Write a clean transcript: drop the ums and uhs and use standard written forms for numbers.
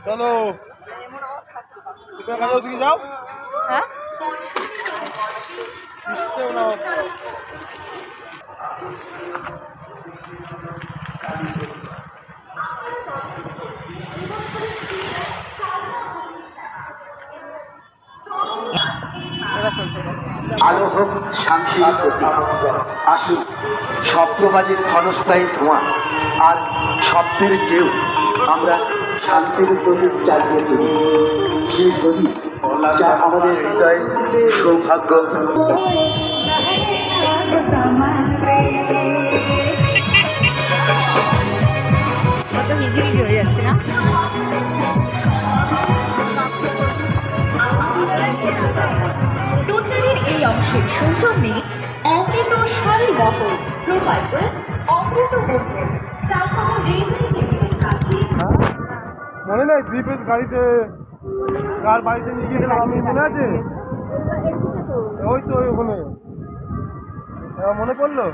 চলো ওদিকে যাও। হ্যাঁ আলো হোক শান্তির প্রতীক। আসুন শব্দবাজির ক্ষণস্থায়ী ধোঁয়া আর শব্দের ঢেউ আমরা শান্তির প্রতীক জ্বালিয়ে তুলি। সেই প্রদীপ যা আমাদের হৃদয়ের সৌভাগ্য। কত হিজিবিজি হয়ে যাচ্ছে না? প্রচারের এই অংশের সৌজন্যে অমৃত শাড়ি বহর প্রোভাইডার অমৃত বন্ধু চালকানা রেলওয়ে কেন্দ্রের কাছে। মনে নেই দ্বীপের গাড়িতে কার বাড়িতে নিয়ে গিয়েছিলাম আমি, মনে আছে? ওই তো ওই ওখানে মনে পড়লো।